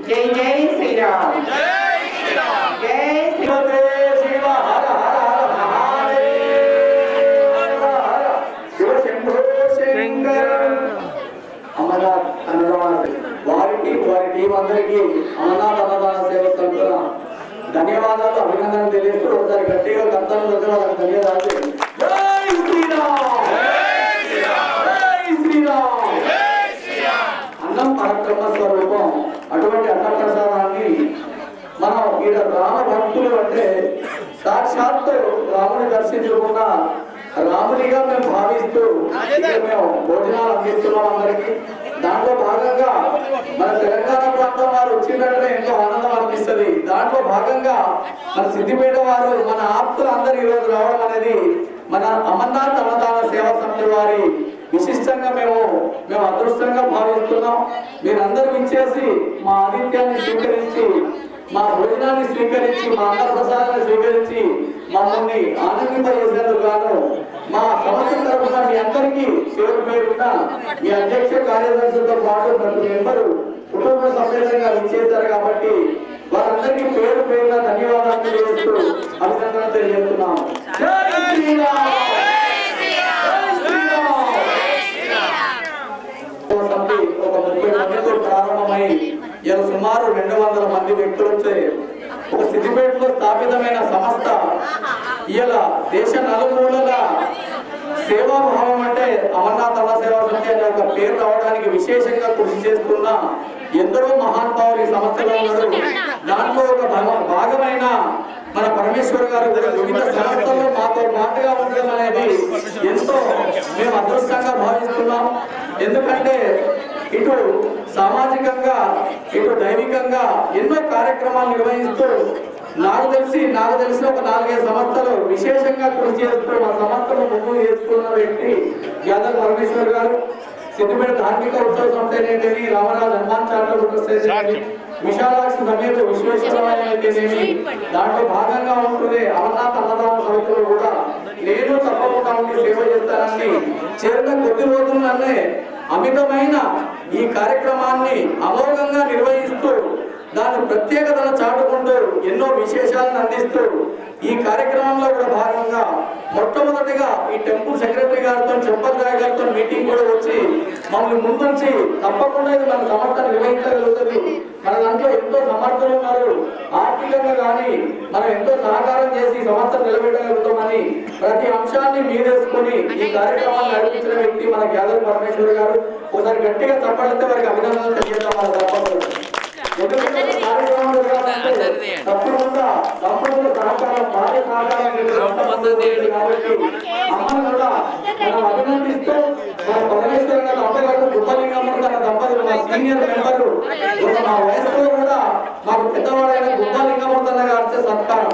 జై జై శ్రీరామ్. జై శ్రీరామ్. జై శివ. హర హర మహాదేవ. శివ శంభో శంకర. అమరనాథ్ అన్నదాన వారికి వారి టీం అందరికీ అమరనాథ్ అన్నదాన సేవ తరఫున ధన్యవాదాలు, అభినందనలు తెలియజేస్తూ ఒకసారి గట్టిగా కర్తవ్యం వచ్చే వాళ్ళకి ధన్యవాదాలు. జై శ్రీరామ్. జై శ్రీరామ్. అన్నం పరబ్రహ్మ స్వరూపం. అటువంటి అన్నప్రసాదాన్ని మనం ఈడ రామ భక్తులు అంటే సాక్షాత్తు రాముని దర్శించకుండా రామునిగా మేము భావిస్తూ మేము భోజనాలు అందిస్తున్నాం అందరికి. దాంట్లో భాగంగా మన తెలంగాణ ప్రాంతం వారు వచ్చినట్లే ఎంతో ఆనందం అనిపిస్తుంది. దాంట్లో భాగంగా మన సిద్దిపేట వారు మన ఆప్తులు అందరు ఈరోజు రావడం అనేది మన అమర్నాథ్ అన్నదాన సేవా సమితి వారి విశిష్టంగా మేము అదృష్టంగా భావిస్తున్నాం. మీరందరూ ఇచ్చేసి మా ఆతిథ్యాన్ని స్వీకరించి, మా భోజనాన్ని స్వీకరించి, మా అన్న ప్రసాదాన్ని స్వీకరించి మమ్మల్ని ఆనందింపజేసేందుకు గాను మా సంస్థ తరఫున మీ అందరికీ పేరు పేరున మీ అధ్యక్ష కార్యదర్శులతో పాటు ప్రతి మెంబరు కుటుంబ సభ్యులంగా ఇచ్చేశారు కాబట్టి వారందరికీ పేరు పేరున ధన్యవాదాలు తెలియజేస్తూ అభినందనలు తెలియజేస్తున్నాం. జై శ్రీరామ్. ఒక 30 మందితో ప్రారంభమై ఇలా సుమారు 200 మంది వ్యక్తులతో ఒక సిద్దిపేటలో స్థాపితమైన సంస్థ ఇలా దేశ నలుమూలల సేవాభావం అంటే అమర్నాథ్ అన్న సేవా సమితి అనే ఒక పేరు రావడానికి విశేషంగా కృషి చేస్తున్న ఎందరో మహానుభావులు ఈ సంస్థలో ఉన్నారు. దాంట్లో ఒక భాగమైన మన పరమేశ్వర్ గారు వివిధ సంస్థల్లో మాతో మాటగా ఉండడం అనేది ఎంతో మేము అదృష్టంగా భావిస్తున్నాం. ఎందుకంటే ఇటు సామాజికంగా ఇటు దైవికంగా ఎన్నో కార్యక్రమాలు నిర్వహిస్తూ నాకు తెలిసిన ఒక 4-5 సంస్థలు విశేషంగా కృషి చేస్తూ మా సంస్థను ముందుకు చేసుకున్న వ్యక్తి యాదవ్ పరమేశ్వర్ గారు. సిద్దిపేట ధార్మిక ఉత్సవ సంస్థ ఏంటని, రామరాజు హనుమాన్ చారిటబుల్ ట్రస్ట్ ఏంటి, విశాలాక్షి సమేత విశ్వేశ్వరయ్య అయితేనేమి, దాంట్లో భాగంగా ఉంటుంది అమర్నాథ్ అన్నదాన సమితిలో కూడా నేను తప్పకుండా ఉండి సేవ చేస్తానని చేరిన కొద్ది రోజుల్లోనే అమితమైన ఈ కార్యక్రమాన్ని అమోఘంగా నిర్వహిస్తూ దాని ప్రత్యేకతను చాటుకుంటూ ఎన్నో విశేషాలను అందిస్తూ ఈ కార్యక్రమంలో కూడా భాగంగా మొట్టమొదటిగా ఈ టెంపుల్ సెక్రటరీ గారితో చంపత్ రాయ్ గారితో మీటింగ్ కూడా వచ్చి మమ్మల్ని ముందుంచి తప్పకుండా ఇది మన సంస్థ నిర్వహించగలుగుతుంది, మన దాంట్లో ఎంతో సమర్థులు ఉన్నారు, ఆర్థికంగా కానీ మనం ఎంతో సహకారం చేసి సంస్థ నిలబెట్టగలుగుతామని ప్రతి అంశాన్ని మీరేసుకొని ఈ కార్యక్రమాన్ని నడిపించిన వ్యక్తి మన యాదవ్ పరమేశ్వర్ గారు. ఒకసారి గట్టిగా తప్పడితే వారికి అభినందనలు తెలియజేద్దాం. మన తప్పకుండా తప్పకుండా సహకారం భార్య సహకారం కాబట్టి అమ్మను కూడా మనం అభినందిస్తూ మన పరమేశ్వర దంపతులకు గుబ్బలింగమ్మ తన దంపతులు మా సీనియర్ మెంబరు మా వయసులో కూడా మాకు పెద్దవాడైన గుబ్బలింగమ్మ తన గారి సత్కారం.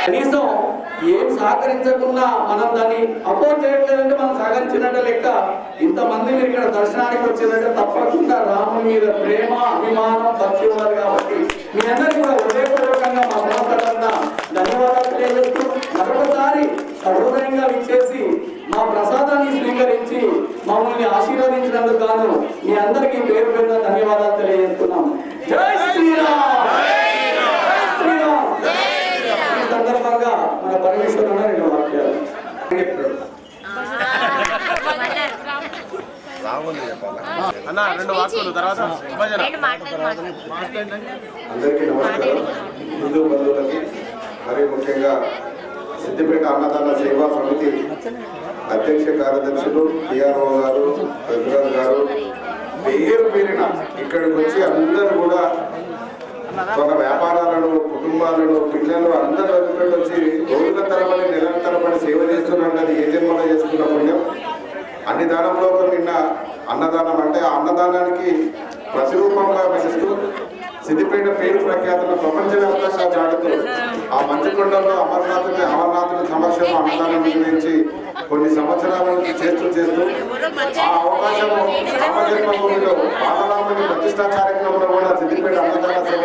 కనీసం ఏం సహకరించకుండా మనం దాన్ని అపోజ్ చేయట్లేదంటే మనం సహకరించినట్టే లెక్క. ఇంతమంది మీరు ఇక్కడ దర్శనానికి వచ్చిందంటే తప్పకుండా రాముని మీద ప్రేమ, అభిమానం, భక్తి ఉన్నారు కాబట్టి మీ అందరికీ కూడా హృదయపూర్వకంగా మా సంస్థ ధన్యవాదాలు తెలియజేస్తూ మరొకసారి సహృదయంగా ఇచ్చేసి మా ప్రసాదాన్ని స్వీకరించి మమ్మల్ని ఆశీర్వదించినందుకు గాను మీ అందరికీ పేరు పేరున ధన్యవాదాలు తెలియజేస్తున్నాం. జై శ్రీరామ్. సందర్భంగా మన పరమేశ్వర రెండు వాక్యాలు అందరికీ నమస్కారం. హిందూ బంధువులకి మరియు ముఖ్యంగా సిద్దిపేట అన్నదాన సేవా సమితి అధ్యక్ష కార్యదర్శులు టిఆర్ఓ గారు, ప్రెసిడెంట్ గారు పేరు పేరిన ఇక్కడికి వచ్చి అందరూ కూడా తన వ్యాపారాలను, కుటుంబాలను, పిల్లలు అందరూ వదిలిపెట్టి వచ్చి రోజుల తరబడి నెలల తరబడి సేవ చేస్తున్నది ఏ జన్మలో చేసుకున్న పుణ్యం. అన్ని దానంలో నిన్న అన్నదానం అంటే ఆ అన్నదానానికి ప్రతిరూపంగా మెసిస్తూ సిద్దిపేట పేరు ప్రఖ్యాతులు ప్రపంచవ్యాప్తంగా చాటుతూ ఆ మంచుకొండలో అమర్నాథుని సమక్షంలో అన్నదానం నిర్వహించి కొన్ని సంవత్సరాల నుంచి చేస్తూ ఆ అవకాశము రామజన్మభూమిలో బాలరాముని ప్రతిష్టా కార్యక్రమంలో కూడా సిద్దిపేట అన్నదాన సేవ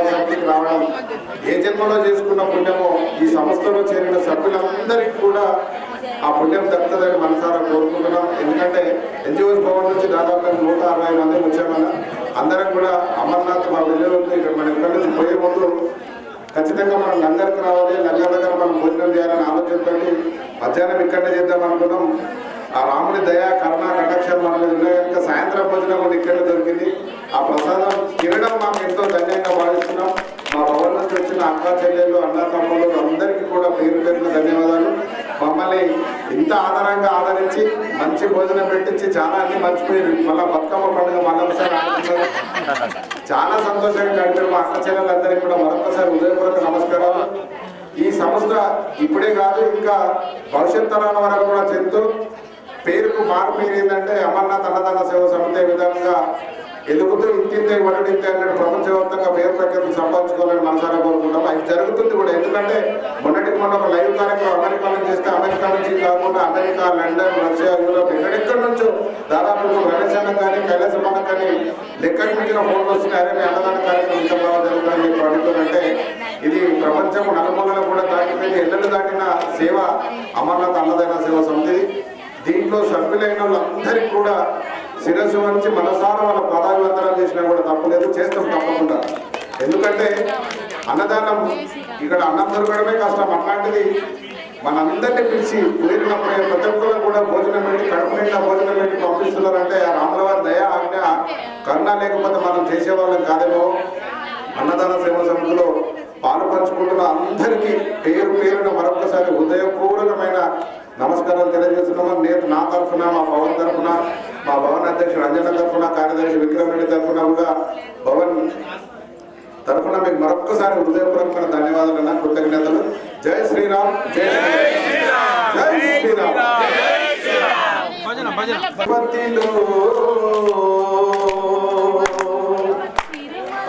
ఏ జన్మలో చేసుకున్న పుణ్యమో ఈ సంస్థలో చేరిన సభ్యులందరికీ కూడా ఆ పుణ్యం దక్కుతుందని మనసారా కోరుకుంటున్నాం. ఎందుకంటే ఎన్జిఓస్ భవన్ నుంచి దాదాపు 160 మంది వచ్చామన్నా అందరం కూడా అమర్నాథ్ మా విజయవంతు ఇక్కడ మనం ఇక్కడి నుంచి పోయే ముందు ఖచ్చితంగా మనం లంగర్కి రావాలి, లంగర్ దగ్గర మనం భోజనం చేయాలని ఆలోచనతో మధ్యాహ్నం ఇక్కడనే చేద్దాం అనుకున్నాం. ఆ రాముని దయా కరుణ కటాక్షం మన మీద ఉన్నాయి కనుక సాయంత్రం భోజనం కూడా ఇక్కడే దొరికింది. ఆ ప్రసాదం తినడం మాకు ఎంతో ధన్యంగా భావిస్తున్నాం. మా భవన్ నుంచి వచ్చిన అక్క చెల్లెళ్ళు అన్న తమ్ముళ్ళు అందరికీ కూడా పేరు పేరున ధన్యవాదాలు. మమ్మల్ని ఇంత ఆధారంగా ఆదరించి మంచి భోజనం పెట్టించి చాలా అన్ని మర్చిపోయారు. మళ్ళీ బతుకమ్మ పండుగ మళ్ళొకసారి ఆడుతున్నారు. చాలా సంతోషంగా గడిపారు. మా అక్క చెల్లెలందరికీ కూడా మరొకసారి హృదయపూర్వక నమస్కారాలు. ఈ సంస్థ ఇప్పుడే కాదు ఇంకా భవిష్యత్ తరాల వరకు కూడా చెందుతూ పేరుకు మార్పు ఏంటంటే అమర్నాథ్ అన్నదాన సేవ సమితి విధంగా ఎదుగుతూ ఇంతింతే వడ్డింతే అన్నట్టు ప్రపంచవ్యాప్తంగా పేరు ప్రఖ్యాతులు సంపాదించుకోవాలని మనసారా కోరుకుంటాం. అది జరుగుతుంది కూడా. ఎందుకంటే మొన్నటికి మొన్న ఒక లైవ్ కార్యక్రమం అమెరికాలో చేస్తే అమెరికా నుంచి కాకుండా అమెరికా, లండన్, రష్యా, యూరోప్ ఎక్కడెక్కడి నుంచో దాదాపు గణేశానికి కానీ కైలాసమానికి కానీ లెక్కకి మించిన ఫోన్లు వస్తున్నాయి. అరే మీ అన్నదాన కార్యక్రమం ఇంత బాగా జరుగుతుందని చెప్పి అడుగుతుందంటే ఇది ప్రపంచం నలుమూలలో కూడా దాటిపోయింది. ఎన్నెళ్ళు దాటిన సేవ అమర్నాథ్ అన్నదాన సేవ సమితి. దీంట్లో సభ్యులైన వాళ్ళందరికీ కూడా శిరస్సు వంచి మనసారా వాళ్ళ పాదాభివందనాలు చేసినా కూడా తప్పలేదు, చేస్తాం తప్పకుండా. ఎందుకంటే అన్నదానం ఇక్కడ అన్నం దొరకడమే కష్టం. అట్లాంటిది మనందరినీ పిలిచి కుదిరినప్పుడే ప్రతి ఒక్కరు కూడా భోజనం పెట్టి కడుపు నిండా భోజనం పెట్టి పంపిస్తున్నారంటే ఆ రాముల వారి దయ ఆజ్ఞ కరుణ లేకపోతే మనం చేసేవాళ్ళం కాదేమో. అన్నదాన సేవ సమితిలో పాలు పంచుకుంటున్న అందరికీ పేరు పేరున మరొకసారి హృదయపూర్వకమైన నమస్కారాలు తెలియజేస్తున్నాము. నేను నా తరఫున, మా భవన్ తరఫున, మా భవన్ అధ్యక్షుడు అంజన తరఫున, కార్యదర్శి విక్రమ్ రెడ్డి తరఫున కూడా భవన్ తరఫున మీకు మరొక్కసారి హృదయపూర్వకమైన ధన్యవాదాలు అన్న, కృతజ్ఞతలు. జై శ్రీరామ్, జై శ్రీరామ్, జై శ్రీరామ్.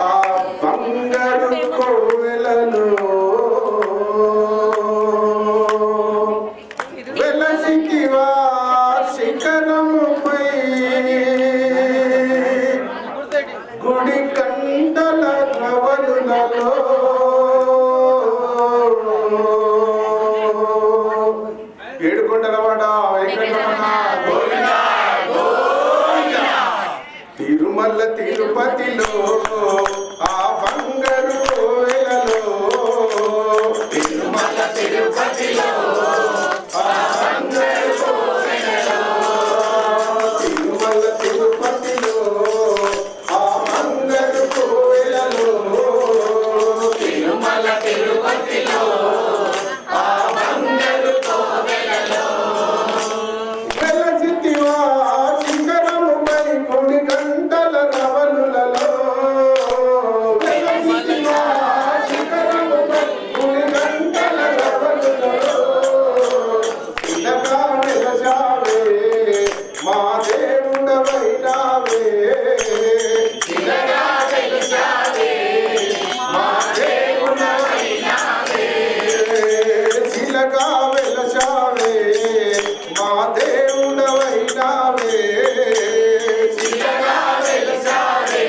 ఆ బంగారు కోవెలలో వెలసికివా శిఖరముపై గుడి కండల నవలులలో ఏడుకొండలవాడ వెంకటరమణ గోవిందా గోవిందా. తిరుమల తిరుపతిలో ఆ బంగారు కోవెలలో, తిరుమల తిరుపతిలో ఆ బంగారు కోవెలలో, తిరుమల తిరుపతిలో ఆ బంగారు కోవెలలో, తిరుమల తిరుపతిలో ఆ బంగారు కోవెలలో వెలసితివా శిఖరముపై గుడి గంటల నవలులలో, వెలసితివా శిఖరముపై గుడి గంటల నవలులలో, ఇలగా వెలసావే మా దేవుడవైనావే, ఇలగా వెలసావే మా దేవుడవైనావే, ఇలగా వెలసావే మా దేవుడవైనావే, ఇలగా వెలసావే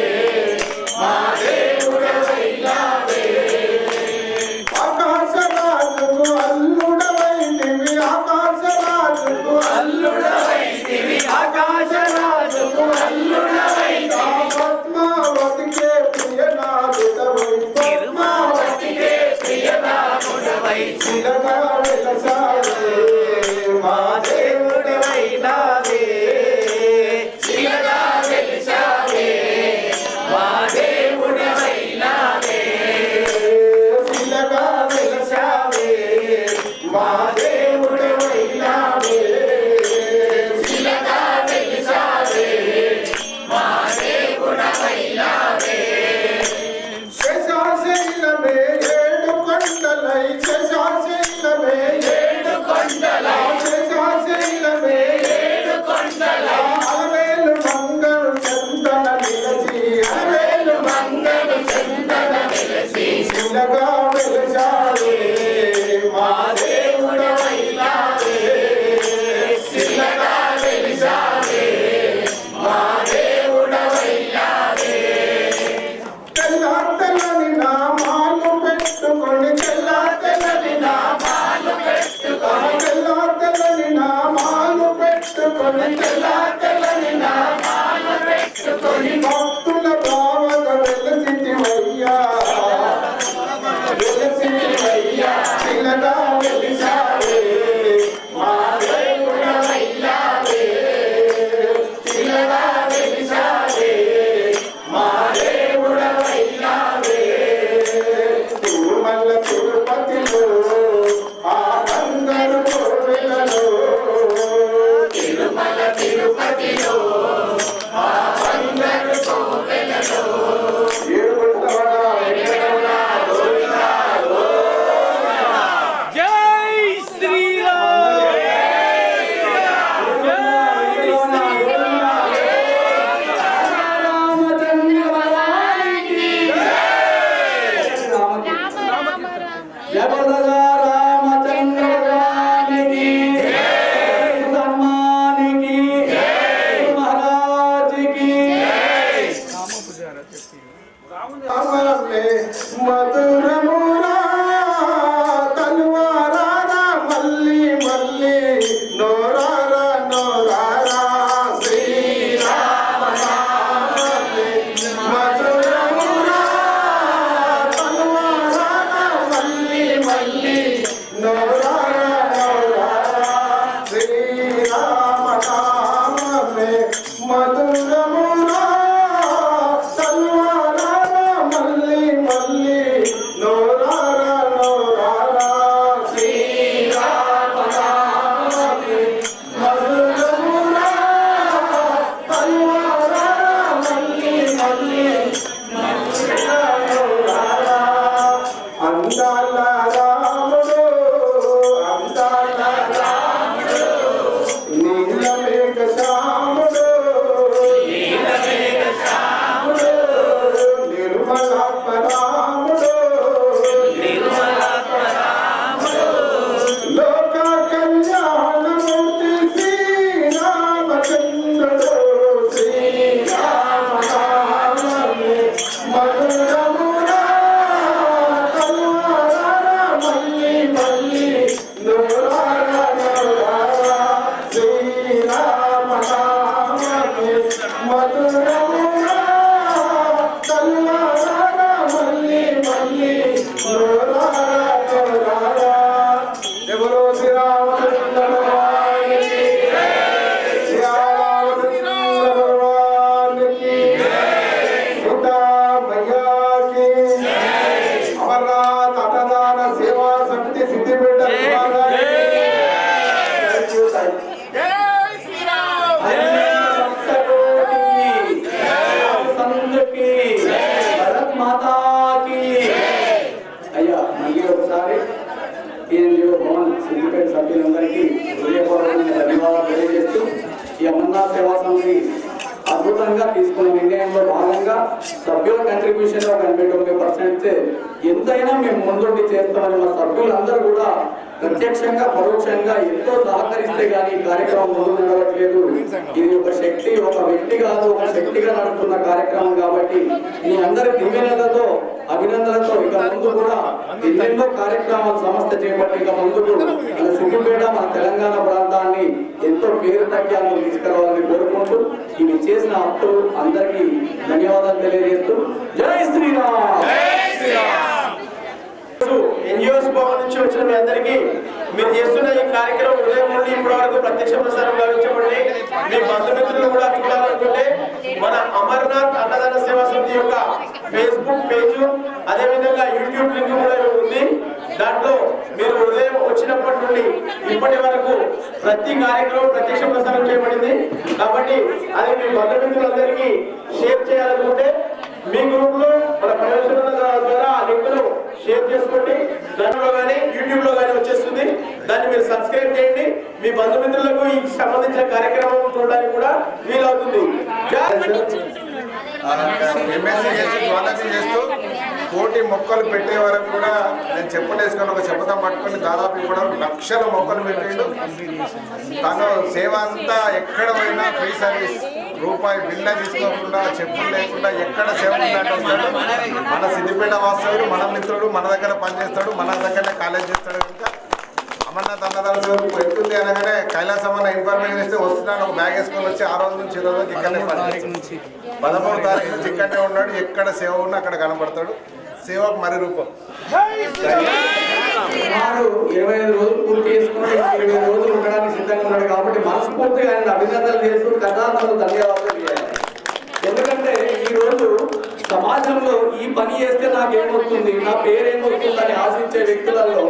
మా దేవుడవైనావే. ఆకాశరాజుకు అల్లుడవైతివి, ఆకాశరాజుకు అల్లుడవైతివి, ఆకాశరాజుకు అల్లుడవైతివి, పద్మావతికే ప్రియనాథుడవై, పద్మావతికే ప్రియనాథుడవై, ఇలగా వెలసావే మా దేవుడవైనావే, ఇలగా వెలసావే మా దేవుడవైనావే, ఇలగా వెలసావే మా దేవుడవైనావే, ఇలగా వెలసావే మా దేవుడవైనావే. శేషాశైలమే ఏడు కొండలై, శేషాశైలమే ఏడు కొండలై, శేషాశైలమే ఏడు కొండలై, అలవేలు మంగళ చందన నిలచి, అలవేలు మంగళ చందన నిలచి, ఇలగా వెలసావే మా దేవుడవైనావే, ఇలగా వెలసావే మా దేవుడవైనావే. తెల్లని నామాలు పెట్టి భక్తుల భావన వెలసివయ్యా చిలగా వెలిసావే మా దేవుడవయ్యావే చిలగా వెలిసావే మా దేవుడవయ్యావే తిరుమల తిరుపతిలో ఆ బంగారు కోవెలలో తిరుమల తిరుపతిలో ఆ బంగారు కోవెలలో ఏడుకొండలవాడ వెంకటరమణ గోవిందా జై శ్రీరామ్ जय बोलो रामचंद्र भगवान की हनुमान की महाराज की అమరమే మధురమురా తల్వారారా మల్లి మల్లి నోరారా నోరారా శ్రీరామ నామమే మధురమురా తల్వారారా మల్లి మల్లి నోరారా నోరారా శ్రీరామ నామమే మధురమురా తల్వారారా మల్లి మల్లి నోరారా నోరారా శ్రీరామ నామమే మధురమురా తల్వారారా మల్లి మల్లి నోరారా అందాల రాముడు అందాల రాముడు నీలమేఘ శ్యాముడు నిర్మలాత్మరాముడు లోక కళ్యాణమూర్తి శ్రీరామచంద్రుడు శ్రీరామ నామమే మధురమురా తల్వారారా మల్లి మల్లి నోరారా నోరారా శ్రీరామ నామమే మధురమురా తల్వారారా మల్లి మల్లి నోరారా నోరారా ఎవరో శ్రీరామచంద్ర భగవాన్ కి శ్రీరామచంద్ర భగవాన్ కి సీతా మయ్యా కి అమర్నాథ్ అన్నదాన సేవా సమితి సిద్దిపేట విభాగానికి भारत माता की అయ్యా మళ్ళీ ఒకసారి టీఎన్జిఓ భవన్ సిద్దిపేట సభ్యులందరికీ హృదయపూర్వకంగా ధన్యవాదాలు తెలియజేస్తూ ఈ అమర్నాథ్ సేవా సమితి అద్భుతంగా తీసుకున్న నిర్ణయంలో భాగంగా సభ్యుల కంట్రిబ్యూషన్ ఒక 89% ఎంతైనా మేము ముందుండి చేస్తామని మా సభ్యులందరూ కూడా ప్రత్యక్షంగా పరోక్షంగా ఎంతో సహకరిస్తే గానీ ఈ కార్యక్రమం ముందు నడవట్లేదు. ఇది ఒక శక్తి, ఒక వ్యక్తి కాదు, ఒక శక్తిగా నడుస్తున్న కార్యక్రమం కాబట్టి మీ అందరి దివ్యనలతో అభినందనలతో ఇక ముందు కూడా ఎన్నెన్నో కార్యక్రమాలు సంస్థ చేపట్టి ఇక ముందుకు మన సిద్దిపేట మన తెలంగాణ ప్రాంతాన్ని ఎంతో పేరు తగ్గాలను తీసుకురావాలని కోరుకుంటూ ఇవి చేసిన అప్పులు అందరికీ ధన్యవాదాలు తెలియజేస్తూ జై శ్రీరామ్. ఎన్జిఓస్ భవన్ నుంచి వచ్చిన మీ అందరికీ మీరు చేస్తున్న ఈ కార్యక్రమం ఉదయం నుండి ఇప్పటి వరకు ప్రత్యక్ష ప్రసారం గావించబడి మీ బంధుమిత్రులు కూడా చూడాలనుకుంటే మన అమర్నాథ్ అన్నదాన సేవా సమితి యొక్క ఫేస్బుక్ పేజ్ అదేవిధంగా యూట్యూబ్ లింక్ కూడా ఉంది. దాంట్లో మీరు ఉదయం వచ్చినప్పటి నుండి ఇప్పటి వరకు ప్రతి కార్యక్రమం ప్రత్యక్ష ప్రసారం చేయబడింది. కాబట్టి అది మీ బంధుమిత్రులందరికీ షేర్ చేయాలనుకుంటే మీ గ్రూప్ లో మన ప్రవేశం ద్వారా ఆ లింక్ ను షేర్ చేసుకోండి. దాంట్లో కానీ యూట్యూబ్ లో కానీ వచ్చేస్తుంది. దాన్ని మీరు సబ్స్క్రైబ్ చేయండి. మీ బంధుమిత్రులకు ఈ సంబంధించిన కార్యక్రమం చూడడానికి కూడా వీలవుతుంది. ఎంఎస్సీ చేస్తూ జ్వాలజీ చేస్తూ కోటి మొక్కలు పెట్టే వరకు కూడా నేను చెప్పలేసుకొని ఒక చెప్పతం పట్టుకొని దాదాపు కూడా లక్షల మొక్కలు పెట్టిండు. తను సేవ అంతా ఎక్కడ పోయినా ఫ్రీ సర్వీస్, రూపాయి బిల్ల తీసుకోకుండా చెప్పులు లేకుండా ఎక్కడ సేవ ఉందంటే వస్తాడు. మన సిద్దిపేట వాస్తవుడు, మన మిత్రుడు, మన దగ్గర పనిచేస్తాడు, మన దగ్గరనే కాలేజ్ చేస్తాడు. కనుక అమర్నాథ్ అన్నదాన సేవ ఎట్టుంది అనగానే కైలాసం అన్న ఇన్ఫర్మేషన్ ఇస్తే వస్తున్నాను ఒక బ్యాగ్ వేసుకొని వచ్చి ఆ రోజు నుంచి ఈ రోజుకి ఇక్కడనే 13వ తారీఖు నుంచి ఇక్కడనే ఉన్నాడు. ఎక్కడ సేవ ఉన్నా అక్కడ కనబడతాడు. సేవకు మరి రూపం. సుమారు 25 రోజులు పూర్తి చేసుకుని 20 రోజులు ఉండడానికి సిద్ధంగా ఉన్నాడు కాబట్టి మనస్ఫూర్తిగా ఆయన అభినందనలు చేస్తూ కథాంతలు ధన్యవాదాలు చేయాలి. ఎందుకంటే ఈ రోజు సమాజంలో ఈ పని చేస్తే నాకేమవుతుంది, నా పేరేమవుతుంది అని ఆశించే వ్యక్తులలో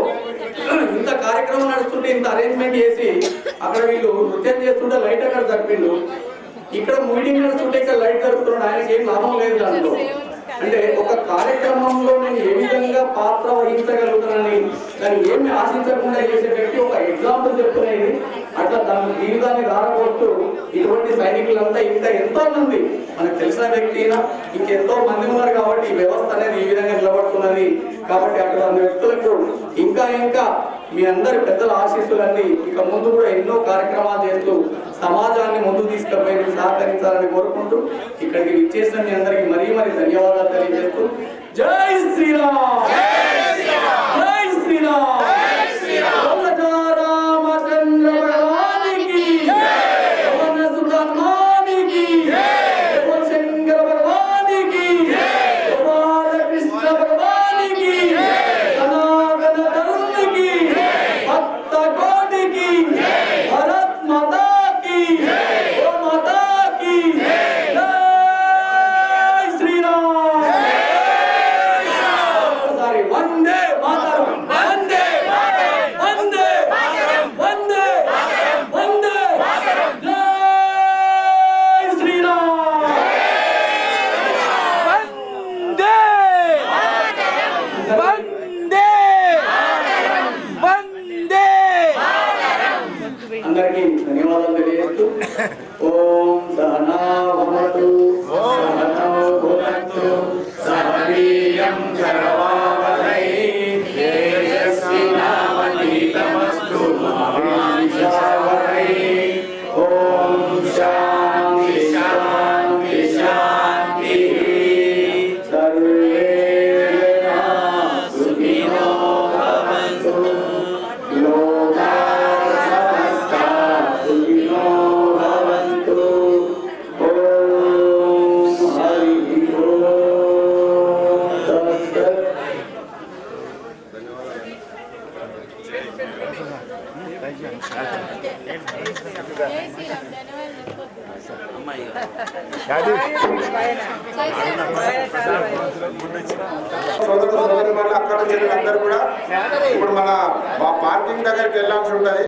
ఇంత కార్యక్రమం నడుస్తుంటే ఇంత అరేంజ్మెంట్ చేసి అక్కడ వీళ్ళు నృత్యం చేస్తుంటే లైట్ అక్కడ జరిపిండు, ఇక్కడ మీటింగ్ నడుస్తుంటే ఇక్కడ లైట్ జరుగుతున్నాడు, ఆయనకి ఏం లాభం లేదు దాంట్లో. అంటే ఒక కార్యక్రమంలో నేను ఏ విధంగా పాత్ర వహించగలుగుతానని దాన్ని ఏమి ఆశించకుండా చేసే వ్యక్తి ఒక ఎగ్జాంపుల్ చెప్తున్నది. అట్లా తన జీవితాన్ని దారపోతూ ఇటువంటి సైనికులంతా ఇంకా ఎంతో మంది మనకు తెలిసిన వ్యక్తి ఇంకెంతో మంది ఉన్నారు కాబట్టి ఈ వ్యవస్థ అనేది ఈ విధంగా నిలబడుతున్నది. కాబట్టి అటువంటి వ్యక్తులకు ఇంకా ఇంకా మీ అందరి పెద్దల ఆశీస్సులన్నీ ఇక ముందు కూడా ఎన్నో కార్యక్రమాలు చేస్తూ సమాజాన్ని ముందుకు తీసుకుపోయి సహకరించాలని కోరుకుంటూ ఇక్కడికి విచ్చేసిన మీ అందరికి మరీ ధన్యవాదాలు తెలియజేస్తూ జై శ్రీరామ్, జై శ్రీరామ్, రామచంద్ర భగవానికి, పవన సుత హనుమానికి, శంకర భగవానికి, బాలకృష్ణ భగవానికి, సనాతన ధర్మకి, భక్త కోటికి, భరత్ మాతాకి, ఓ మాతాకి జై శ్రీరామ్. ఒకసారి వందే మాతరం, వందే వందే వందే వందే జై శ్రీరామ్. వందే వందే వందే. అందరికీ ధన్యవాదాలు తెలియజేస్తూ ఓం సహనా భవతు సహనౌ భునక్తు సహ వీర్యం కరవావహై తేజస్వినావధీతమస్తు మా విద్విషావహై. ఓం శాంతి శాంతి శాంతి. సర్వే జనా సుఖినో భవంతు. లోకా సమస్తా సుఖినో భవంతు. ఓం హరి ఓం తత్సత్. సోదరు సోదరి వాళ్ళు అక్కడ అందరూ కూడా ఇప్పుడు మన పార్కింగ్ దగ్గరికి వెళ్ళాల్సి ఉంటుంది.